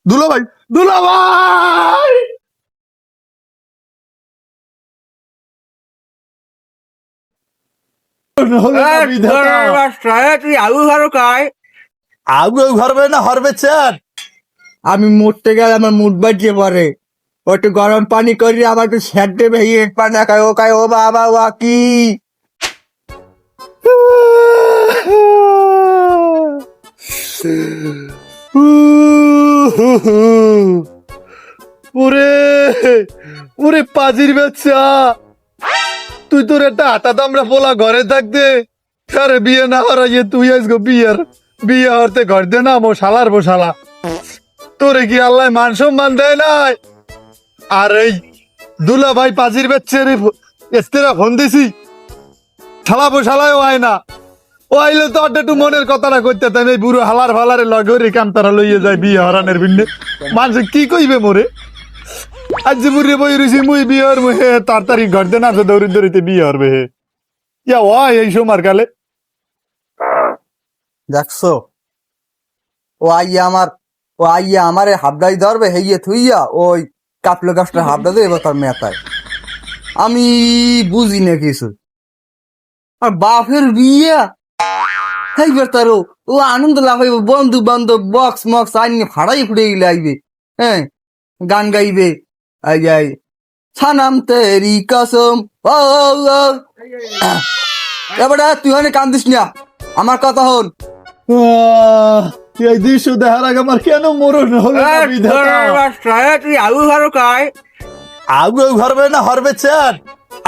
দুলা ভাই, দুলা ভাই, তুই আলু ঘর খায়। আগে ঘরবে না হরবে চান? আমি মরতে গেলে আমার মুড বাজিয়ে পড়ে। ও একটু গরম পানি করি, আবার একটু স্যাট দেবে, পানি খায় ও খায়। ও বাবা ও কি ওরে ওরে পাজির বাচ্চা, তুই তোর একটা হাতা দামরা পোলা ঘরে থাকতে আরে বিয়ে না হরাইয়ে তুই আজকে বিয়ে হরতে ঘর দে না মো শালার বো শালা। তোরে কি আল্লাহ মান সম্মান দেয় নাই? আর এই দুলা ভাই পাজির বাচ্চা রে এস্তেরা ফোন দিছি, শালা বো শালায় আয় না। ও আইলে তো একটু মনের কথাটা কইতে তাই এই বুড়ো হালার ফালারে লগে কাম তারা লইয়ে যায় বিয়ে হরানের বিন্নে। মানুষ কি কইবে মোরে? আজ যে বুড়ি বই রইছি মুই বিয়ে হরবো হে তাড়াতাড়ি ঘর দে না দৌড়ি দৌড়িতে বিয়ে হরবে হে। ইয়া ওই এই সময় কালে দেখছো? ও আইয়া আমার হাবডাই ধরবে, হেইয়ে থুইয়া ওই কাপলে গাছটা হাবডা দেবে তার মেতায়। আমি বুঝি না কিছু। আর বাপের বিয়ে খাইবার তারও ও আনন্দ লাভ হইব, বন্ধু বান্ধব বক্স মক্স আইনি ফাড়াই ফুড়ে গেলে আইবে, হ্যাঁ গান গাইবে। আই যাই ছানাম তেরি কসম। ও এবারে তুই অনেক কান্দিস না, আমার কথা হন। এই দৃশ্য দেখার আগে আমার কেন মরণ হলো না বিধাতা? তুই আলু ঘর খায়। আগে ঘরবে না হরবে চান?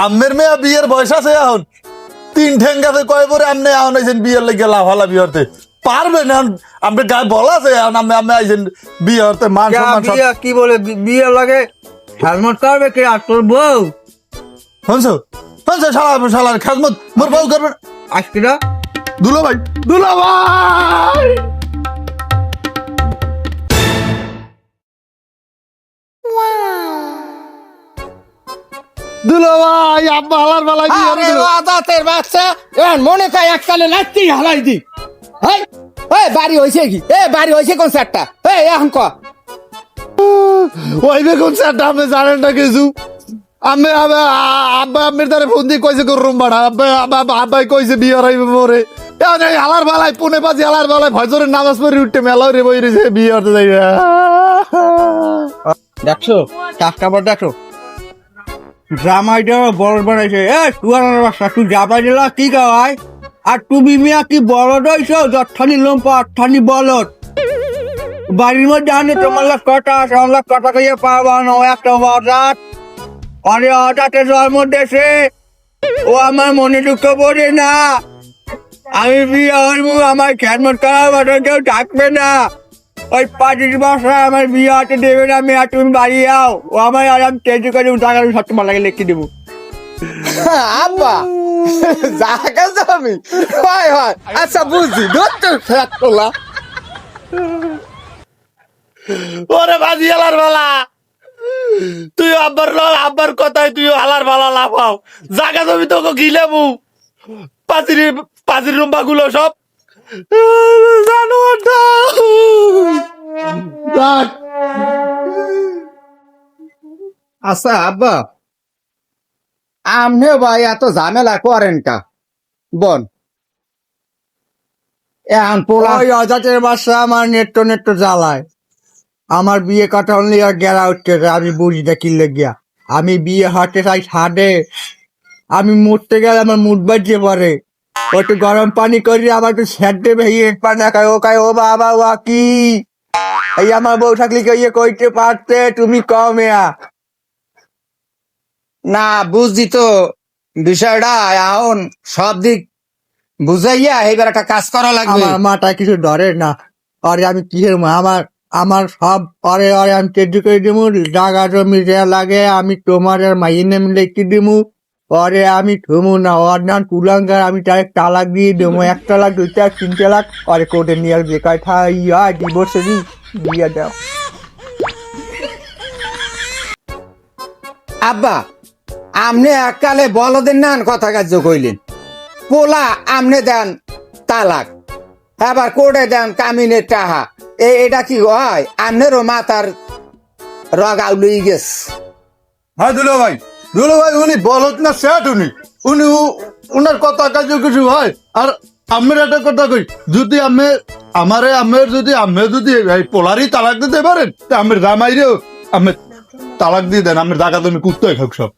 আমের মেয়া বিয়ের বয়স আছে এখন, তিন ঠেঙ্গাতে কয় পরে আমনে এখন আইছেন বিয়ের লেগে লাভালা বিয়ে হতে পারবে না? আপনার গায়ে বলা আছে এখন আমি আইছেন বিয়ে হতে মান সম্মান সব। বিয়ে কি বলে বিয়ে লাগে হেলমেট করবে কে? আর তোর বউ শুনছো শুনছো শালা শালার খাজমত মোর বউ করবে না। আজকে না দুলা ভাই, দুলা ভাই, দুলা ভাই, আব্বা হালার বালাই বিয়ে আরে হলো। আদাতের বাচ্চা এখন মনে কয় এককালে লাত্তি হালাই দি। হেই এই বাড়ি হইছে কি? বাড়ি হইছে কোন চারটা? এখন ক ওই বেগুন স্যারটা আপনি জানেন না কিছু? আমি আব্বা আম্মির দ্বারা ফোন দিয়ে কইছে করুম বাড়া আব্বাই কইছে বিয়ে হরাইবে মোরে। এখন এই হালার বালাই পুনে পাজি হালার বালাই ভজরের নামাজ পড়ে উঠতে মেলাও রে বই রয়েছে বিয়ে হতে যাইবে। দেখছো কাজটা দেখো, ড্রামাইটা বড় বানাইছে। তুয়ার বাসা তুই যাবা দিলা কি গাওয়ায়? আর তুমি মিয়া কি বলদ হইছো? যথানি লম্পা অর্থানি বলদ। বাড়ির মধ্যে আনে তোমার লাখ কটা আছে, আমার লাখ কটা কইয়া পাবা না একটা বাজার। আরে হঠাৎ জন্ম দেশে ও আমার মনে দুঃখ পড়ে না। আমি বিয়ে হইব, আমার খেদমত করার মতো কেউ থাকবে না। ওই পাঁচির বাসায় আমার বিয়ে হতে দেবে না। আমি আর তুমি বাড়ি যাও, ও আমার আরাম তেজু করে টাকা আমি সত্য লাগে লিখে দেবো। আব্বা জায়গা যাবি? হয় হয়, আচ্ছা বুঝছি। দত্তর ফ্যাট তোলা ওরে বাজি হালার বালা, তুই আব্বার কথায় তুই হালার বালা লাফাও। জাগা জমি তোকে গিলেবু পাজির রুম্বা গুলো সব জানোয়ার দেখ। আচ্ছা আব্বা, আমনে ভাই এত ঝামেলা করেন কা বন? এখন পোলা ওই অজাতের বাসা আমার নেট্টো জ্বালায়। আমার বিয়ে কথা হলে আর গেরা উঠতে আমি বুঝি না কি লেগিয়া। আমি বিয়ে হাতে চাই ছাদে, আমি মরতে গেলে আমার মুড বাজিয়ে পড়ে। ও একটু গরম পানি করি, আবার একটু স্যাট দেবে, পানি খায় ও খায়। ও বাবা ও কি এই আমার বউ থাকলে কেউ কইতে পারতে তুমি কমেয়া। না বুঝছি তো বিষয়টা। এখন সব দিক বুঝাইয়া এইবার একটা কাজ করা লাগবে। আমার মাথায় কিছু ধরে না। আরে আমি কিসের আমার আমার সব অরে আমি তেজু করে দিমু। জাগা জমি যা লাগে আমি তোমার আর মাইয়ের নাম লিখে দিমু। পরে আমি থমু না ওর নাম কুলাঙ্গার, আমি ডাইরেক্ট তালাক দিয়ে দেবো। 1 তালাক 2 তালাক 3 তালাক পরে কোর্টে নিয়ে আসবে কয় ইয়া ডিভোর্সে দিই দিয়ে দাও। আব্বা আমনে এককালে বলদের নান কথা কার্য কইলেন, পোলা আমনে দেন তালাক, আবার কোর্টে দেন কামিনের টাহা। এটা কি হয় আমনেরও মাথার রগ আউলই গেছে। হ্যাঁ দুলো ভাই উনি বলত না সেট উনি উনার কথা কাজ কিছু হয়। আর আমের একটা কথা কই, যদি আমের যদি এই পোলারই তালাক দিতে পারেন তা আমের জামাইরেও আমের তালাক দিয়ে দেন, আমের জায়গা তুমি কুত্তায় খাও সব।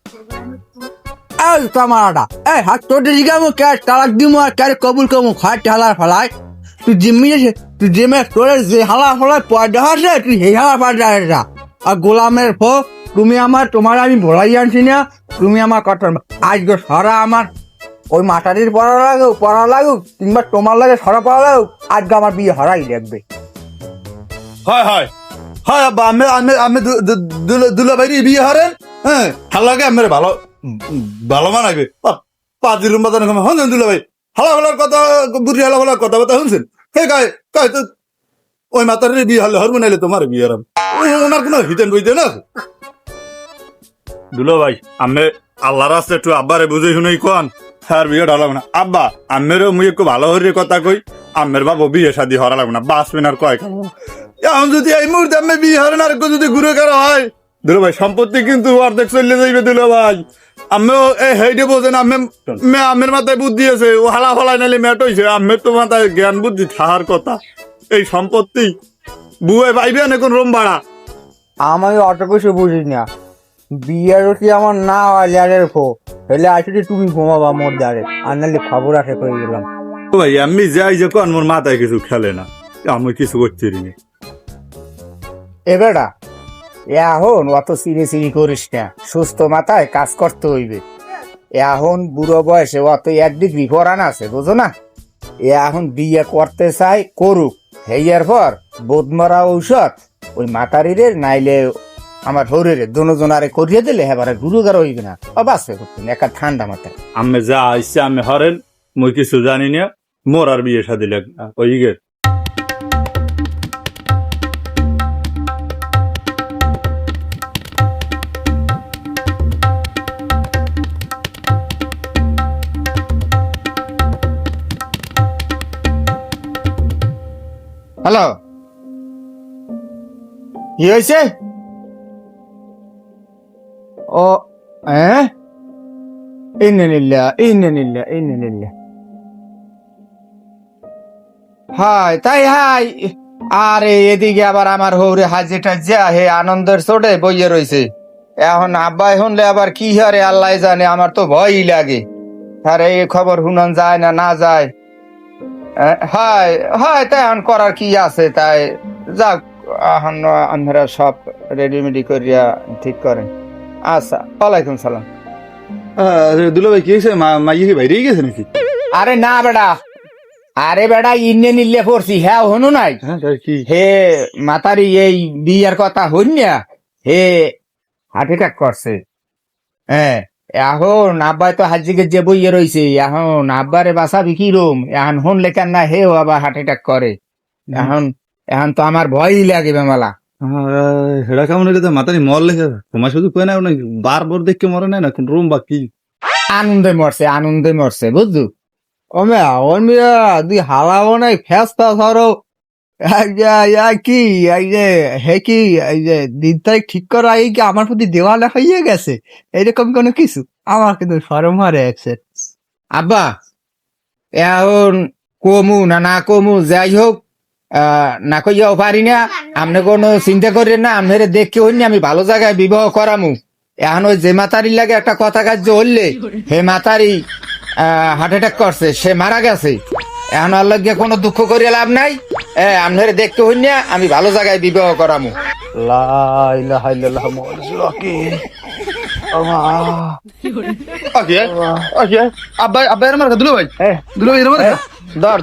এই কামারাটা এই হাত তোর জিগামু কে তালাক দিমু আর কে কবুল করমু খাট হালার ফলাই তুই জিমে তোর যে হালার ফলাই পয়দা আছে তুই হে হালার পয়দা যা। আর গোলামের ফো তোমার আমি বলাই আনছি না, তুমি আমার কথা আজকে সরা আমার ওই মাটারির পড়া লাগুক কিংবা তোমার লাগে সরা পড়া লাগুক আজকে আমার বিয়ে হরাই লাগবে। হয় আব্বা আমি দুলো ভাই বিয়ে হারেন। হ্যাঁ হালাকে আমার ভালো মানাবে পাঁচ রুম বাজানো হন দুলো ভাই হালার কথা বুড়ি হালার কথা কথা শুনছেন। হে কায় তো ওই মাতারের বিয়ে হলে হরমোন আইলে তোমার বিয়ে হারাম, ওনার কোনো হিতেন বইতে না। দুলো ভাই আমি আল্লাহর রাস্তা একটু আব্বারে বুঝে শুনেই কোন আর বিয়ে ঢালাম না। আব্বা আমেরও মুই একটু ভালো হরিয়ে কথা কই, আমের বাবু বিয়ে শাদি হরা লাগবে না, বাঁচবেন আর কয় এখন যদি এই মুহূর্তে আমি বিয়ে হারেন আর যদি ঘুরে কারো হয় দুলো ভাই সম্পত্তি কিন্তু অর্ধেক চলে যাইবে। দুলো ভাই আমিও এই হেইটে বোঝেন আমের মাথায় বুদ্ধি আছে, ও হালা ফলাই নালে মেট হয়েছে, আমের তো মাথায় জ্ঞান বুদ্ধি থাকার কথা। এই সম্পত্তি বুয়ে পাইবে না কোন রুম ভাড়া। আমি অত কিছু বুঝি না, বিয়ের কি আমার না হয় ল্যাডের ফো হেলে আসলে তুমি ঘুমাবা মোর দ্বারে আর নাহলে খবর আসে করে গেলাম। ভাই আমি যাই যে কোন মোর মাথায় কিছু খেলে না, আমি কিছু করছি নি। এবারটা এখন অত চিনি করিস না, সুস্থ মাথায় কাজ করতে হইবে। এখন বুড়ো বয়সে অত 1 ডিগ্রি পরান আছে বুঝো না। এখন বিয়ে করতে চাই করুক, হেয়ার পর বোধমরা ঔষধ ওই মাতারিরে নাইলে আমার শরীরে দুজনারে করিয়ে দিলে এবারে গুরুগার হইবে না, বাঁচবে করতে একটা ঠান্ডা মাথায়। আমি যা আইসে আমি হরেন মই কিছু জানি না, মোর আর বিয়ে শাদি লাগবে না ওই গে। হ্যালো, কি হয়েছে? ও হ্যাঁ ইন্নালিল্লাহ হাই তাই হাই। আরে এদিকে আবার আমার হৌরে হাজিটা যা হে আনন্দের চোটে বইয়ে রয়েছে। এখন আব্বাই শুনলে আবার কি হারে আল্লাহ জানে, আমার তো ভয়ই লাগে। আরে এই খবর শুনান যায় না যায়। হয় তাই এখন করার কি আছে, তাই যাক এখন আপনারা সব রেডিমেডি করিয়া ঠিক করেন। আচ্ছা, ওয়ালাইকুম সালাম। দুলো ভাই কি হয়েছে, মাইয়ে কি বাইরে গেছে নাকি? আরে না বেড়া ইন্নে নিলে পড়ছি হ্যাঁ হনু নাই হে মাতারি এই বিয়ের কথা হইন না, হে হার্ট অ্যাটাক করছে। হ্যাঁ এখন আব্বাই তো হাজিকে যে বইয়ে রয়েছে, এখন আব্বারে বাঁচাবি কি রুম, এখন শুনলে কেন না হেও আবার হার্ট অ্যাটাক করে। এখন তো আমার ভয়ই লাগে বেমালা। সেটা কেমন হইলে তো মাতারি মর লেখে তোমার শুধু কয়ে না বারবার দেখে মরে নাই না কোন রুম বা কি আনন্দে মরছে বুঝলু। ও মেয়া ওর মেয়া তুই হালাবো নাই ফেসটা ধরো কি এই যে হে কি এই যে দিন তারিখ ঠিক করা এই কি আমার প্রতি দেওয়ালে হইয়ে গেছে এরকম কোনো কিছু, আমার কিন্তু সরম হারে একসে। আব্বা এখন কমু না কমু যাই হোক না কইয়াও পারি না, আপনি কোনো চিন্তা করেন না, আপনার দেখে হইনি আমি ভালো জায়গায় বিবাহ করামু। এখন ওই যে মাতারি লাগে একটা কথা কার্য হইলে হে মাতারি হার্ট অ্যাটাক করছে, সে মারা গেছে। এখন আর লাগে কোনো দুঃখ করিয়া লাভ নাই, আপনার দেখতে হইনি আমি ভালো জায়গায় বিবাহ করামু। আব্বা আমার দুলো ভাই ধর